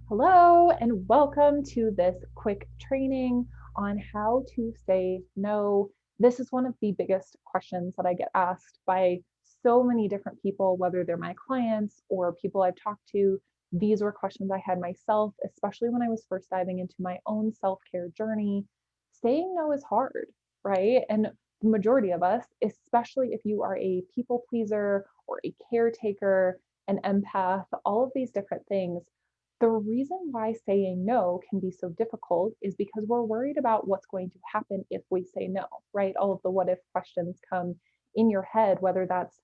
Hello, and welcome to this quick training on how to say no. This is one of the biggest questions that I get asked by so many different people, whether they're my clients or people I've talked to. These were questions I had myself, especially when I was first diving into my own self care journey. Saying no is hard, right? And the majority of us, especially if you are a people pleaser or a caretaker, an empath, all of these different things, the reason why saying no can be so difficult is because we're worried about what's going to happen if we say no, right? All of the what if questions come in your head, whether that's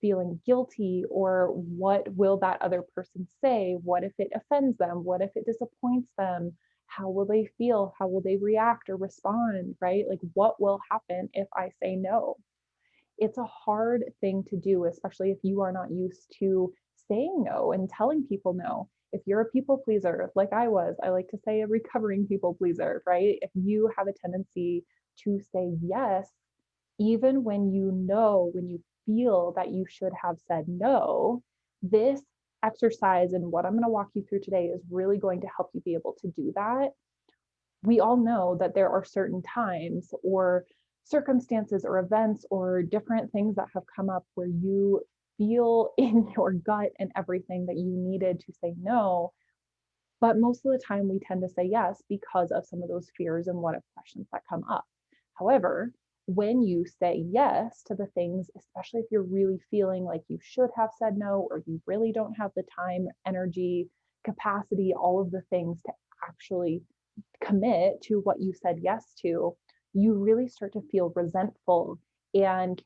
feeling guilty or what will that other person say? What if it offends them? What if it disappoints them? How will they feel? How will they react or respond, right? Like, what will happen if I say no? It's a hard thing to do, especially if you are not used to saying no and telling people no. If you're a people pleaser, like I was, I like to say a recovering people pleaser, right? If you have a tendency to say yes, even when you feel that you should have said no, this exercise and what I'm going to walk you through today is really going to help you be able to do that. We all know that there are certain times or circumstances or events or different things that have come up where you feel in your gut and everything that you needed to say no. But most of the time, we tend to say yes because of some of those fears and what if questions that come up. However, when you say yes to the things, especially if you're really feeling like you should have said no, or you really don't have the time, energy, capacity, all of the things to actually commit to what you said yes to, you really start to feel resentful and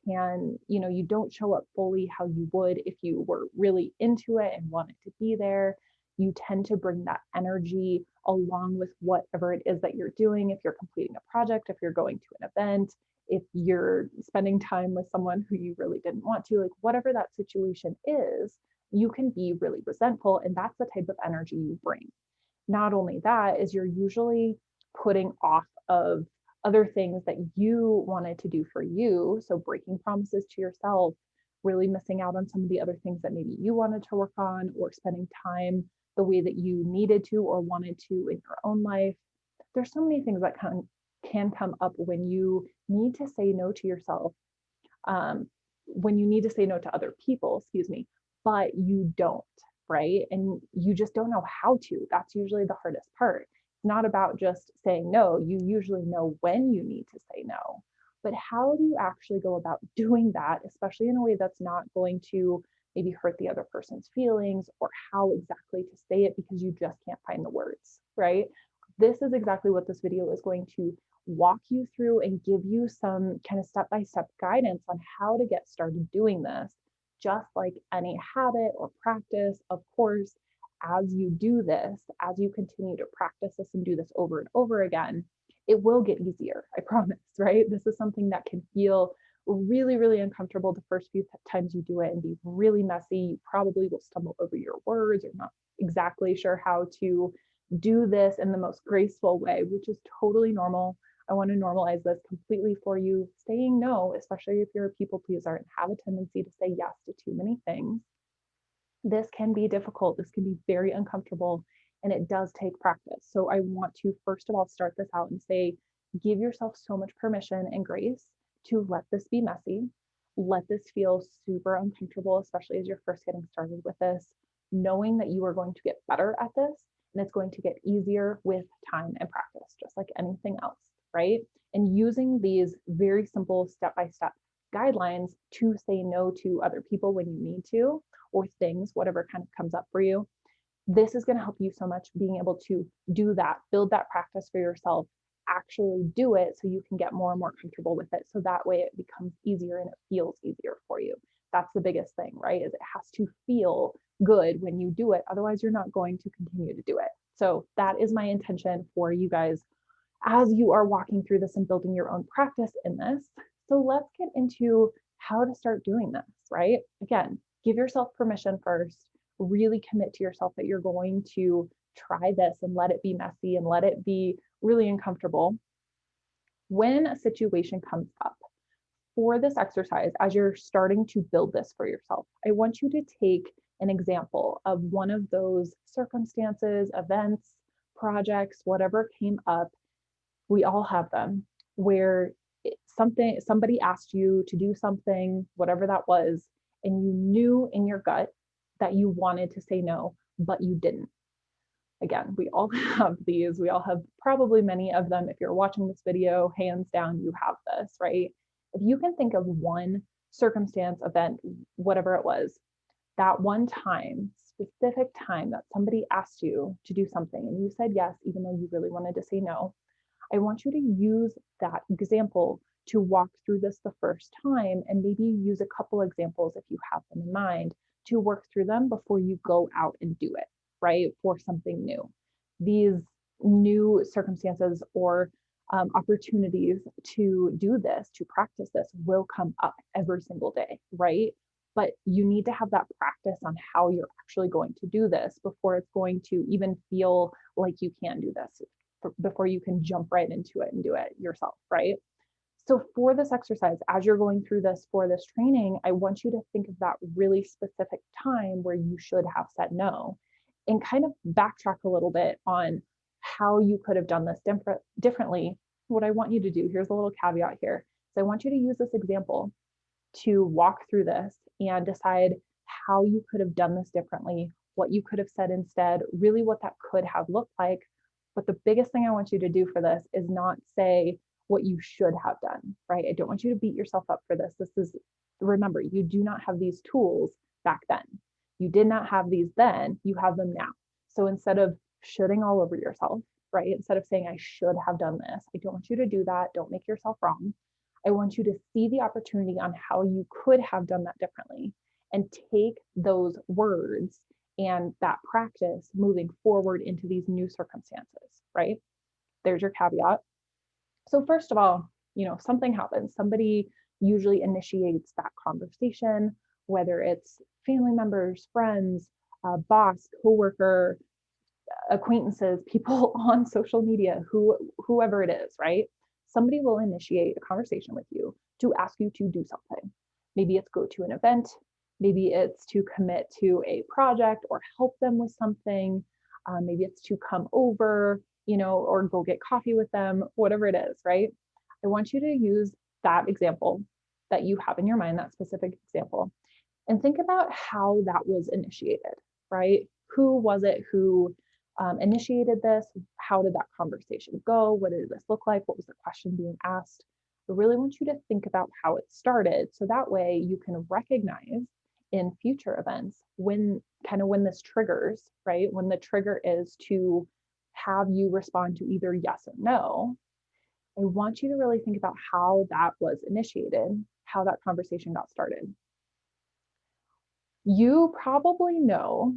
you don't show up fully how you would if you were really into it and wanted to be there. You tend to bring that energy along with whatever it is that you're doing. If you're completing a project, if you're going to an event, if you're spending time with someone who you really didn't want to, like whatever that situation is, you can be really resentful. And that's the type of energy you bring. Not only that is you're usually putting off of other things that you wanted to do for you. So breaking promises to yourself, really missing out on some of the other things that maybe you wanted to work on, or spending time the way that you needed to or wanted to in your own life. There's so many things that can come up when you need to say no to yourself, when you need to say no to other people, excuse me, but you don't, right? And you just don't know how to. That's usually the hardest part. It's not about just saying no. You usually know when you need to say no. But how do you actually go about doing that, especially in a way that's not going to maybe hurt the other person's feelings, or how exactly to say it because you just can't find the words, right? This is exactly what this video is going to walk you through and give you some kind of step-by-step guidance on how to get started doing this. Just like any habit or practice, of course, as you do this, as you continue to practice this and do this over and over again, it will get easier. I promise, right? This is something that can feel really, really uncomfortable the first few times you do it and be really messy. You probably will stumble over your words or not exactly sure how to do this in the most graceful way, which is totally normal. I want to normalize this completely for you. Saying no, especially if you're a people pleaser and have a tendency to say yes to too many things, this can be difficult. This can be very uncomfortable, and it does take practice. So I want to first of all start this out and say, give yourself so much permission and grace to let this be messy. Let this feel super uncomfortable, especially as you're first getting started with this, knowing that you are going to get better at this and it's going to get easier with time and practice, just like anything else, right? And using these very simple step by step guidelines to say no to other people when you need to, or things, whatever kind of comes up for you. This is going to help you so much being able to do that, build that practice for yourself, actually do it so you can get more and more comfortable with it. So that way it becomes easier and it feels easier for you. That's the biggest thing, right? Is it has to feel good when you do it. Otherwise, you're not going to continue to do it. So that is my intention for you guys as you are walking through this and building your own practice in this. So let's get into how to start doing this, right? Again, give yourself permission first, really commit to yourself that you're going to try this and let it be messy and let it be really uncomfortable. When a situation comes up, for this exercise, as you're starting to build this for yourself, I want you to take an example of one of those circumstances, events, projects, whatever came up. We all have them where somebody asked you to do something, whatever that was, and you knew in your gut that you wanted to say no, but you didn't. Again, we all have these. We all have probably many of them. If you're watching this video, hands down, you have this, right? If you can think of one circumstance, event, whatever it was, that one time, specific time that somebody asked you to do something and you said yes, even though you really wanted to say no, I want you to use that example to walk through this the first time, and maybe use a couple examples if you have them in mind to work through them before you go out and do it, right? For something new. These new circumstances or opportunities to do this, to practice this, will come up every single day, right? But you need to have that practice on how you're actually going to do this before it's going to even feel like you can do this, before you can jump right into it and do it yourself, right? So for this exercise, as you're going through this for this training, I want you to think of that really specific time where you should have said no, and kind of backtrack a little bit on how you could have done this differently. What I want you to do, here's a little caveat here. So I want you to use this example to walk through this and decide how you could have done this differently, what you could have said instead, really what that could have looked like. But the biggest thing I want you to do for this is not say what you should have done, right? I don't want you to beat yourself up for this. Remember, you do not have these tools back then. You did not have these then, you have them now. So instead of shoulding all over yourself, right? Instead of saying, I should have done this, I don't want you to do that. Don't make yourself wrong. I want you to see the opportunity on how you could have done that differently and take those words and that practice moving forward into these new circumstances, right? There's your caveat. So first of all, something happens. Somebody usually initiates that conversation, whether it's family members, friends, boss, coworker, acquaintances, people on social media, whoever it is, right? Somebody will initiate a conversation with you to ask you to do something. Maybe it's go to an event, maybe it's to commit to a project or help them with something. Maybe it's to come over, or go get coffee with them, whatever it is, right? I want you to use that example that you have in your mind, that specific example, and think about how that was initiated, right? Who was it who initiated this? How did that conversation go? What did this look like? What was the question being asked? I really want you to think about how it started, so that way you can recognize in future events when this triggers, right? When the trigger is to have you respond to either yes or no, I want you to really think about how that was initiated, how that conversation got started. You probably know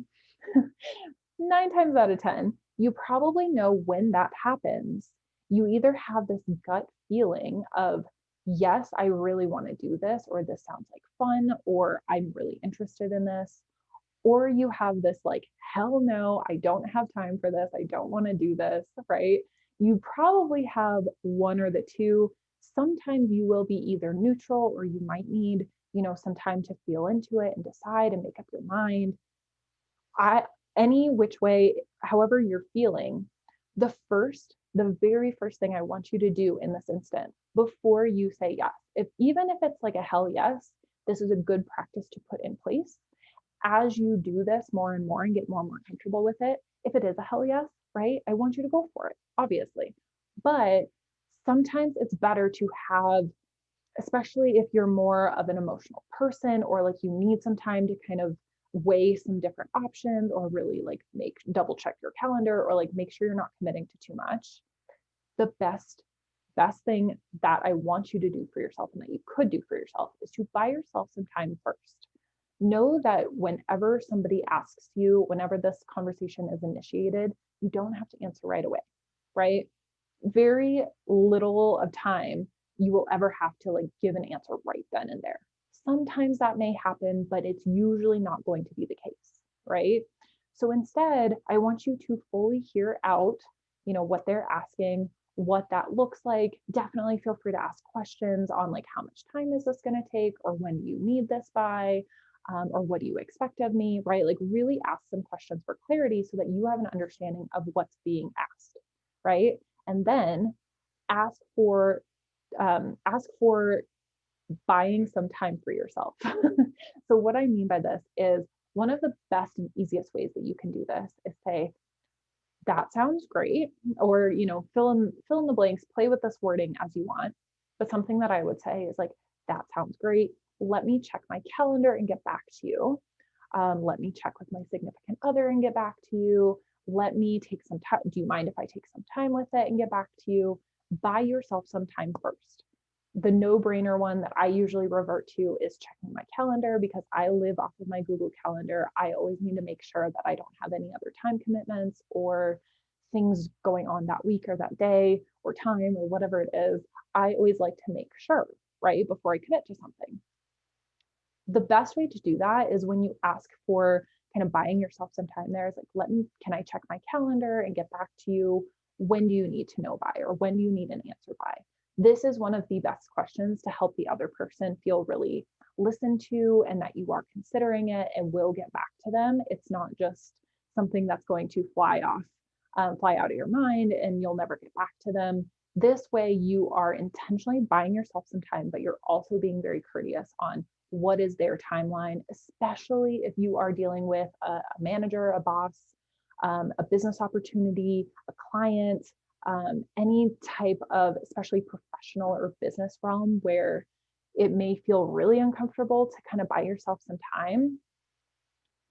9 times out of 10, you probably know when that happens. You either have this gut feeling of, yes, I really want to do this, or this sounds like fun, or I'm really interested in this, or you have this like, hell no, I don't have time for this. I don't want to do this, right? You probably have one or the two. Sometimes you will be either neutral, or you might need, some time to feel into it and decide and make up your mind. Any which way, however you're feeling, the very first thing I want you to do in this instant before you say yes, even if it's like a hell yes, this is a good practice to put in place. As you do this more and more and get more and more comfortable with it, if it is a hell yes, right, I want you to go for it, obviously. But sometimes it's better to have, especially if you're more of an emotional person, or like you need some time to kind of weigh some different options, or really like double check your calendar, or like make sure you're not committing to too much. The best thing that I want you to do for yourself, and that you could do for yourself, is to buy yourself some time first. Know that whenever somebody asks you, whenever this conversation is initiated, you don't have to answer right away, right? Very little of time you will ever have to like give an answer right then and there. Sometimes that may happen, but it's usually not going to be the case, right? So instead, I want you to fully hear out, what they're asking, what that looks like. Definitely feel free to ask questions on like, how much time is this going to take, or when do you need this by? or what do you expect of me, right? Like really ask some questions for clarity so that you have an understanding of what's being asked, right? And then ask for ask for buying some time for yourself. So what I mean by this is one of the best and easiest ways that you can do this is say, that sounds great, or fill in the blanks, play with this wording as you want. But something that I would say is like, that sounds great. Let me check my calendar and get back to you. Let me check with my significant other and get back to you. Let me take some time. Do you mind if I take some time with it and get back to you? Buy yourself some time first. The no-brainer one that I usually revert to is checking my calendar, because I live off of my Google Calendar. I always need to make sure that I don't have any other time commitments or things going on that week or that day or time or whatever it is. I always like to make sure, right, before I commit to something. The best way to do that is when you ask for kind of buying yourself some time there. Is like, can I check my calendar and get back to you? When do you need to know by, or when do you need an answer by? This is one of the best questions to help the other person feel really listened to and that you are considering it and will get back to them. It's not just something that's going to fly out of your mind and you'll never get back to them. This way, you are intentionally buying yourself some time, but you're also being very courteous on what is their timeline, especially if you are dealing with a manager, a boss, a business opportunity, a client, any type of, especially professional or business realm where it may feel really uncomfortable to kind of buy yourself some time.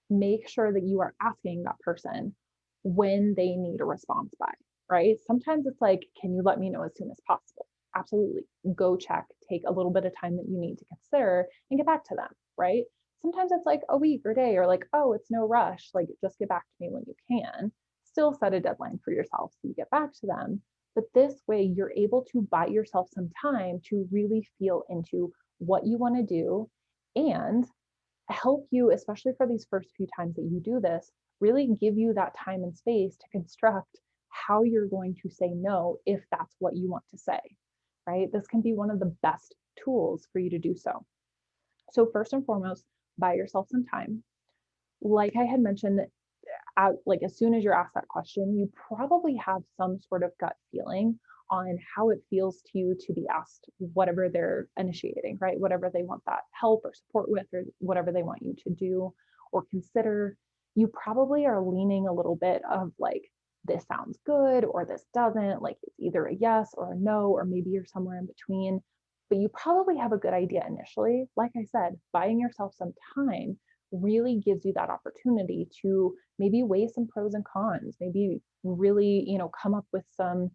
Make sure that you are asking that person when they need a response by, right? Sometimes it's like, can you let me know as soon as possible? Absolutely. Go check, take a little bit of time that you need to consider and get back to them, right? Sometimes it's like a week or day, or like, oh, it's no rush. Like, just get back to me when you can. Still set a deadline for yourself so you get back to them. But this way, you're able to buy yourself some time to really feel into what you want to do and help you, especially for these first few times that you do this, really give you that time and space to construct how you're going to say no if that's what you want to say, right? This can be one of the best tools for you to do so. So first and foremost, buy yourself some time. Like I had mentioned, like as soon as you're asked that question, you probably have some sort of gut feeling on how it feels to you to be asked whatever they're initiating, right? Whatever they want that help or support with, or whatever they want you to do or consider. You probably are leaning a little bit of like, this sounds good or this doesn't, like it's either a yes or a no, or maybe you're somewhere in between. But you probably have a good idea initially. Like I said, buying yourself some time really gives you that opportunity to maybe weigh some pros and cons, maybe really, come up with some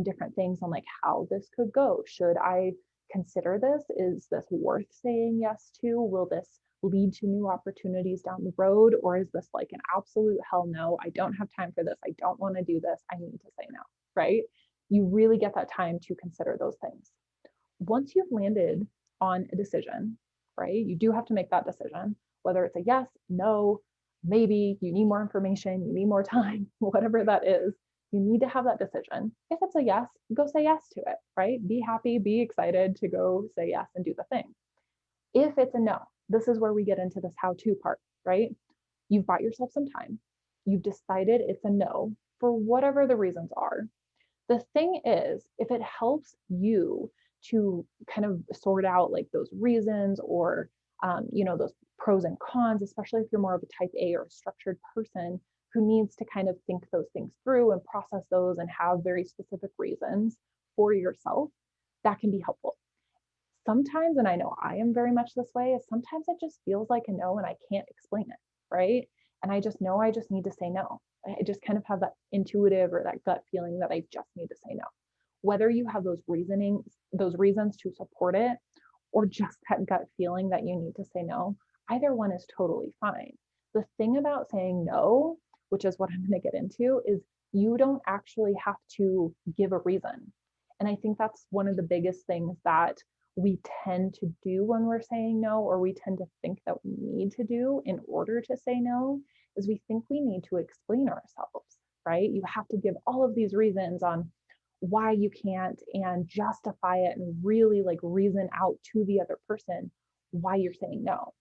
different things on like how this could go. Should I consider this? Is this worth saying yes to? Will this lead to new opportunities down the road? Or is this like an absolute hell no? I don't have time for this. I don't want to do this. I need to say no, right? You really get that time to consider those things. Once you've landed on a decision, right? You do have to make that decision, whether it's a yes, no, maybe you need more information, you need more time, whatever that is. You need to have that decision. If it's a yes, go say yes to it, right? Be happy, be excited to go say yes and do the thing. If it's a no, this is where we get into this how-to part, right? You've bought yourself some time. You've decided it's a no for whatever the reasons are. The thing is, if it helps you to kind of sort out like those reasons or, those pros and cons, especially if you're more of a type A or a structured person who needs to kind of think those things through and process those and have very specific reasons for yourself, that can be helpful. Sometimes, and I know I am very much this way, is sometimes it just feels like a no and I can't explain it, right? And I just know I just need to say no. I just kind of have that intuitive or that gut feeling that I just need to say no. Whether you have those reasons to support it, or just that gut feeling that you need to say no, either one is totally fine. The thing about saying no, which is what I'm going to get into, is you don't actually have to give a reason. And I think that's one of the biggest things that we tend to do when we're saying no, or we tend to think that we need to do in order to say no, is we think we need to explain ourselves, right? You have to give all of these reasons on why you can't and justify it and really like reason out to the other person why you're saying no.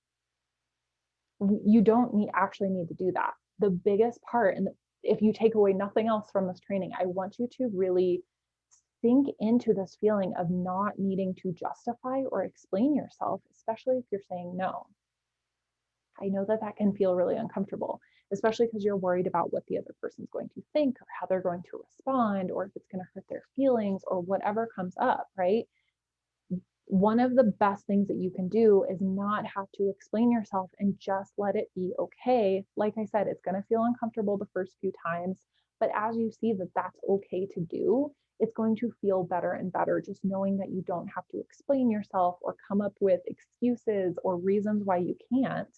You don't actually need to do that. The biggest part, and if you take away nothing else from this training, I want you to really sink into this feeling of not needing to justify or explain yourself, especially if you're saying no. I know that that can feel really uncomfortable, especially because you're worried about what the other person's going to think or how they're going to respond, or if it's going to hurt their feelings or whatever comes up, right? One of the best things that you can do is not have to explain yourself and just let it be okay. Like I said, it's going to feel uncomfortable the first few times, but as you see that that's okay to do, it's going to feel better and better just knowing that you don't have to explain yourself or come up with excuses or reasons why you can't.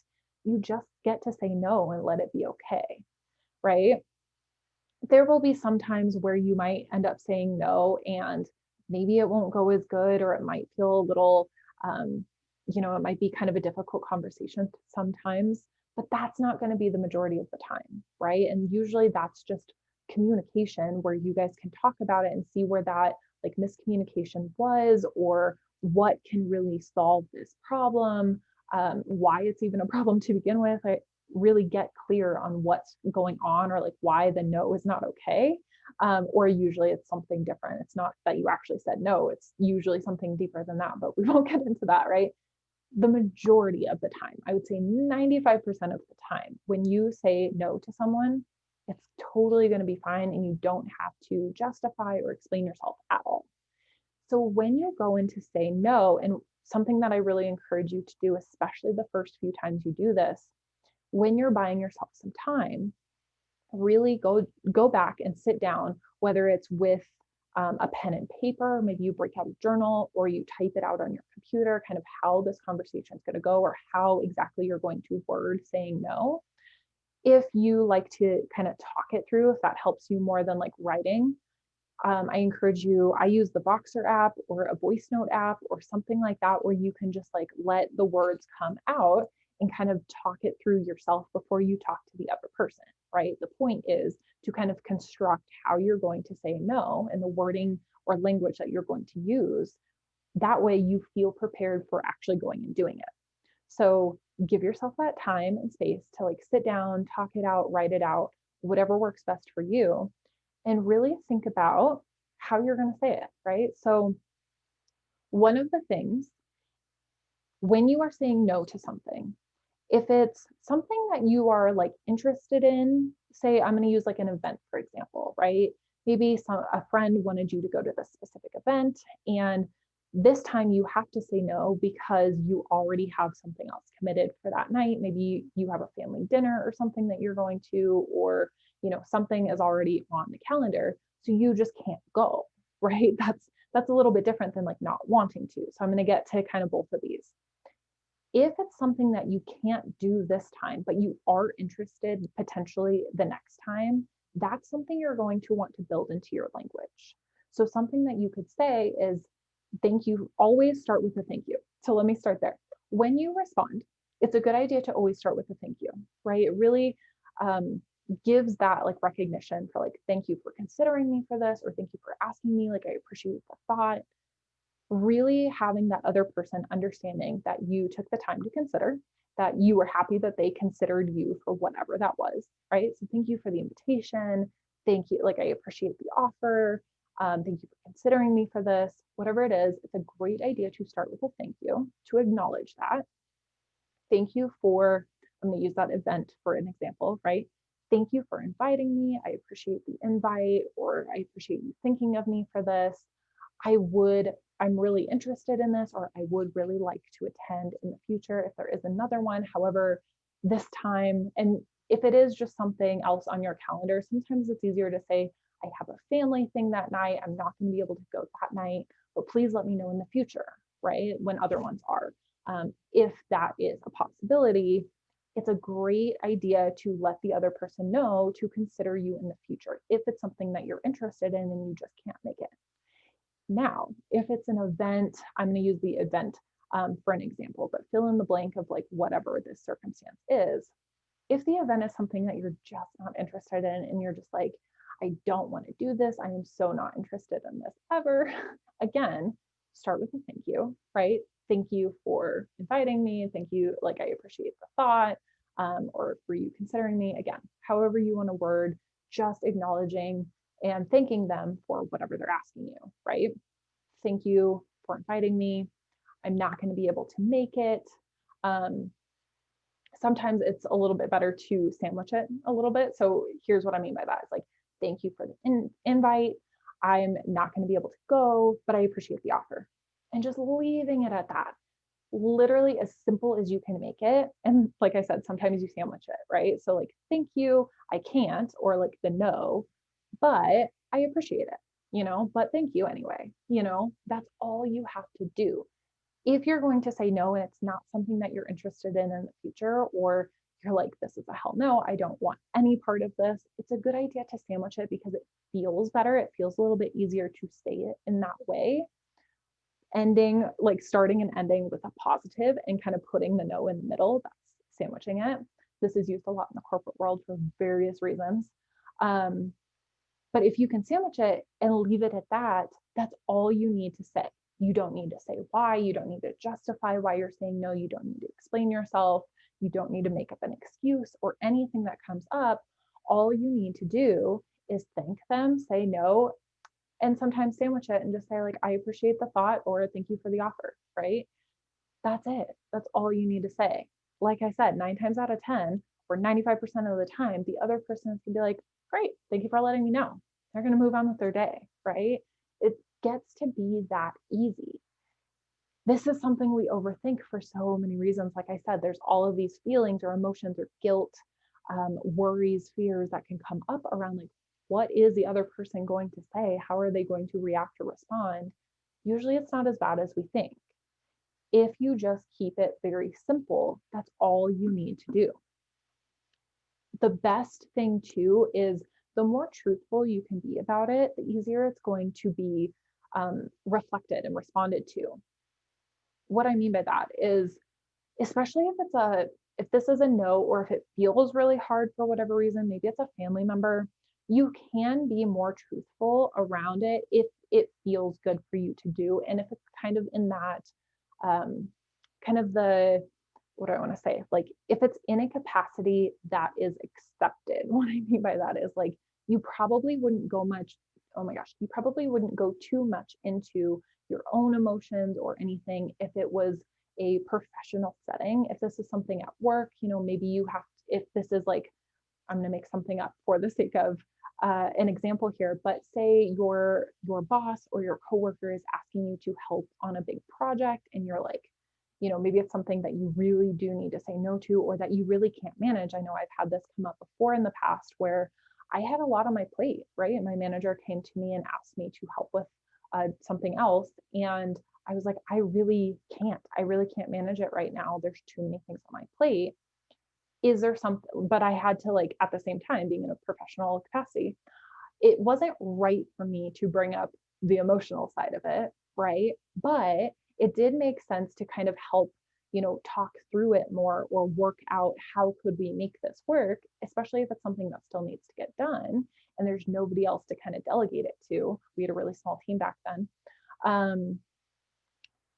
You just get to say no and let it be okay, right? There will be some times where you might end up saying no and maybe it won't go as good, or it might feel a little, um, it might be kind of a difficult conversation sometimes, but that's not going to be the majority of the time, right? And usually that's just communication where you guys can talk about it and see where that like miscommunication was, or what can really solve this problem, why it's even a problem to begin with. Really get clear on what's going on, or like why the no is not okay. Or usually it's something different. It's not that you actually said no, it's usually something deeper than that, but we won't get into that, right? The majority of the time, I would say 95% of the time, when you say no to someone, it's totally going to be fine and you don't have to justify or explain yourself at all. So when you go in to say no, and something that I really encourage you to do, especially the first few times you do this, when you're buying yourself some time, really go back and sit down, whether it's with a pen and paper, maybe you break out a journal or you type it out on your computer, kind of how this conversation is going to go or how exactly you're going to word saying no. If you like to kind of talk it through, if that helps you more than like writing, I encourage you, I use the Voxer app or a voice note app or something like that, where you can just like let the words come out and kind of talk it through yourself before you talk to the other person, right? The point is to kind of construct how you're going to say no and the wording or language that you're going to use. That way you feel prepared for actually going and doing it. So give yourself that time and space to like sit down, talk it out, write it out, whatever works best for you, and really think about how you're going to say it, right? So, one of the things when you are saying no to something, if it's something that you are like interested in, say, I'm going to use like an event, for example, right? Maybe a friend wanted you to go to this specific event, and this time you have to say no because you already have something else committed for that night. Maybe you have a family dinner or something that you're going to, or something is already on the calendar, so you just can't go, right? That's a little bit different than like not wanting to. So I'm going to get to kind of both of these. If it's something that you can't do this time, but you are interested potentially the next time, that's something you're going to want to build into your language. So something that you could say is, thank you. Always start with a thank you. So let me start there. When you respond, it's a good idea to always start with a thank you, right? It really gives that like recognition for like, thank you for considering me for this, or thank you for asking me. Like, I appreciate the thought. Really having that other person understanding that you took the time to consider, that you were happy that they considered you for whatever that was, right? So thank you for the invitation. Thank you. Like, I appreciate the offer. Thank you for considering me for this. Whatever it is, it's a great idea to start with a thank you, to acknowledge that. Thank you for, I'm going to use that event for an example, right? Thank you for inviting me. I appreciate the invite, or I appreciate you thinking of me for this. I'm really interested in this, or I would really like to attend in the future if there is another one. However, this time, and if it is just something else on your calendar, sometimes it's easier to say, I have a family thing that night. I'm not going to be able to go that night, but please let me know in the future, right? When other ones are. If that is a possibility, it's a great idea to let the other person know to consider you in the future if it's something that you're interested in and you just can't make it. Now, if it's an event, I'm going to use the event for an example, but fill in the blank of like whatever this circumstance is. If the event is something that you're just not interested in and you're just like, I don't want to do this, I am so not interested in this ever, again, start with a thank you, right? Thank you for inviting me. Thank you. Like, I appreciate the thought. or for you considering me. Again, however you want to word, just acknowledging and thanking them for whatever they're asking you, right? Thank you for inviting me. I'm not going to be able to make it. Um, Sometimes it's a little bit better to sandwich it a little bit. So here's what I mean by that. It's like, thank you for the invite. I'm not going to be able to go, but I appreciate the offer. And just leaving it at that. Literally as simple as you can make it. And like I said, sometimes you sandwich it, right? So like, thank you, I can't, or like the no, but I appreciate it, but thank you anyway. That's all you have to do. If you're going to say no and it's not something that you're interested in the future, or you're like, this is a hell no, I don't want any part of this, it's a good idea to sandwich it because it feels better. It feels a little bit easier to say it in that way. Like starting and ending with a positive and kind of putting the no in the middle, that's sandwiching it. This is used a lot in the corporate world for various reasons. But if you can sandwich it and leave it at that, that's all you need to say. You don't need to say why. You don't need to justify why you're saying no. You don't need to explain yourself. You don't need to make up an excuse or anything that comes up. All you need to do is thank them, say no, and sometimes sandwich it and just say, like, I appreciate the thought, or thank you for the offer, right? That's it. That's all you need to say. Like I said, 9 times out of 10, or 95% of the time, the other person is going to be like, great, thank you for letting me know. They're going to move on with their day, right? It gets to be that easy. This is something we overthink for so many reasons. Like I said, there's all of these feelings or emotions or guilt, worries, fears that can come up around, like, what is the other person going to say? How are they going to react or respond? Usually it's not as bad as we think. If you just keep it very simple, that's all you need to do. The best thing too is the more truthful you can be about it, the easier it's going to be reflected and responded to. What I mean by that is, especially if this is a no, or if it feels really hard for whatever reason, maybe it's a family member, you can be more truthful around it if it feels good for you to do. And if it's kind of in that, kind of the, what do I want to say? Like, if it's in a capacity that is accepted, what I mean by that is, like, you probably wouldn't go much, oh my gosh, you probably wouldn't go too much into your own emotions or anything if it was a professional setting. If this is something at work, maybe you have, if this is like, I'm going to make something up for the sake of an example here, but say your boss or your coworker is asking you to help on a big project, and you're like, maybe it's something that you really do need to say no to, or that you really can't manage. I know I've had this come up before in the past where I had a lot on my plate, right? And my manager came to me and asked me to help with something else. And I was like, I really can't manage it right now. There's too many things on my plate. Is there something, but I had to, like, at the same time, being in a professional capacity, it wasn't right for me to bring up the emotional side of it, right? But it did make sense to kind of help, talk through it more, or work out how could we make this work, especially if it's something that still needs to get done and there's nobody else to kind of delegate it to. We had a really small team back then.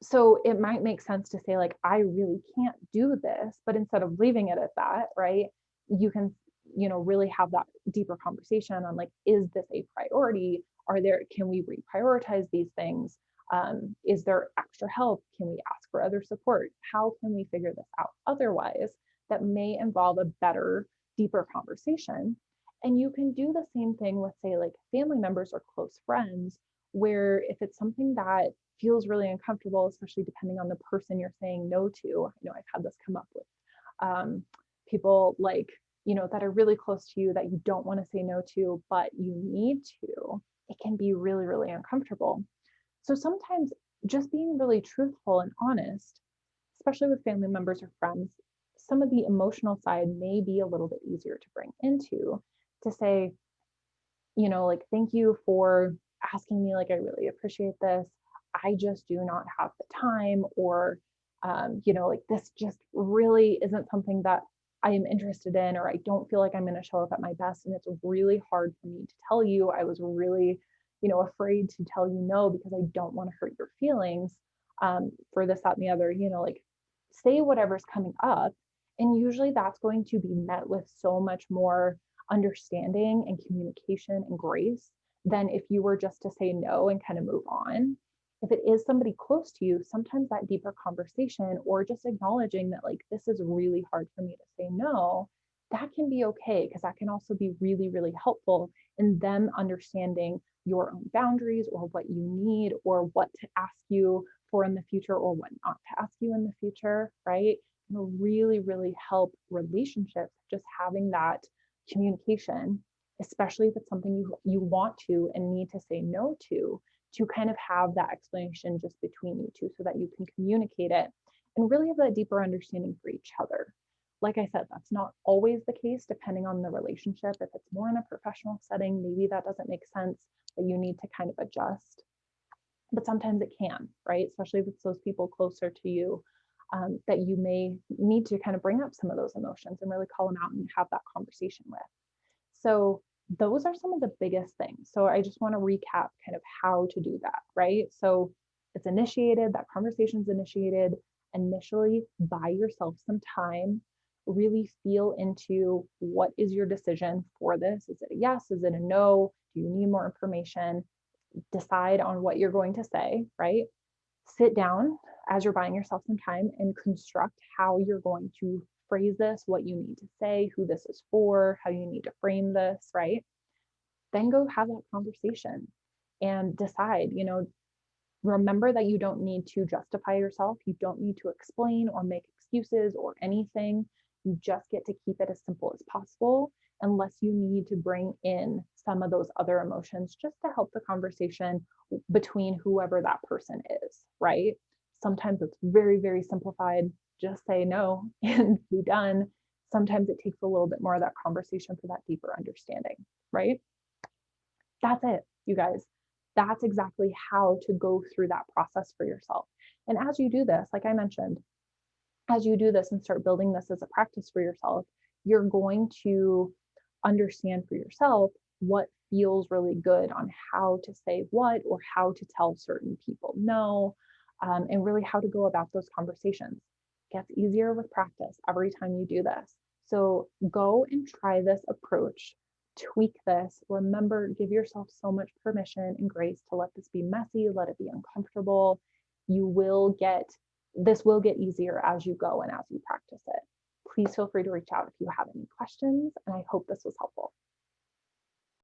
So it might make sense to say, like, I really can't do this, but instead of leaving it at that, right, you can, really have that deeper conversation on, like, is this a priority? Can we reprioritize these things? Is there extra help? Can we ask for other support? How can we figure this out? Otherwise, that may involve a better, deeper conversation. And you can do the same thing with, say, like, family members or close friends, where if it's something that feels really uncomfortable, especially depending on the person you're saying no to. I've had this come up with people, like, that are really close to you that you don't want to say no to, but you need to. It can be really, really uncomfortable. So sometimes just being really truthful and honest, especially with family members or friends, some of the emotional side may be a little bit easier to bring into, to say, like, thank you for asking me, like, I really appreciate this. I just do not have the time, or, like, this just really isn't something that I am interested in, or I don't feel like I'm going to show up at my best. And it's really hard for me to tell you. I was really, afraid to tell you no because I don't want to hurt your feelings for this, that, and the other, like, say whatever's coming up And usually that's going to be met with so much more understanding and communication and grace than if you were just to say no and kind of move on. If it is somebody close to you, sometimes that deeper conversation or just acknowledging that, like, this is really hard for me to say no, that can be okay, because that can also be really, really helpful in them understanding your own boundaries or what you need or what to ask you for in the future or what not to ask you in the future, right? It'll really, really help relationships just having that communication, especially if it's something you want to and need to say no to kind of have that explanation just between you two so that you can communicate it and really have that deeper understanding for each other. Like I said, that's not always the case depending on the relationship. If it's more in a professional setting, maybe that doesn't make sense, that you need to kind of adjust. But sometimes it can, right? Especially if it's those people closer to you, that you may need to kind of bring up some of those emotions and really call them out and have that conversation with. So those are some of the biggest things. So I just want to recap kind of how to do that, right? So it's initiated, that conversation's initiated. Initially, buy yourself some time, really feel into what is your decision for this. Is it a yes? Is it a no? Do you need more information? Decide on what you're going to say, right? Sit down as you're buying yourself some time and construct how you're going to phrase this, what you need to say, who this is for, how you need to frame this, right? Then go have that conversation and decide, remember that you don't need to justify yourself. You don't need to explain or make excuses or anything. You just get to keep it as simple as possible, unless you need to bring in some of those other emotions just to help the conversation between whoever that person is, right? Sometimes it's very, very simplified. Just say no and be done. Sometimes it takes a little bit more of that conversation for that deeper understanding, right? That's it, you guys. That's exactly how to go through that process for yourself. And as you do this, like I mentioned, as you do this and start building this as a practice for yourself, you're going to understand for yourself what feels really good on how to say what or how to tell certain people no, and really how to go about those conversations. It gets easier with practice every time you do this. So go and try this approach, tweak this. Remember, give yourself so much permission and grace to let this be messy, let it be uncomfortable. You will get This will get easier as you go and as you practice it. Please feel free to reach out if you have any questions, and I hope this was helpful.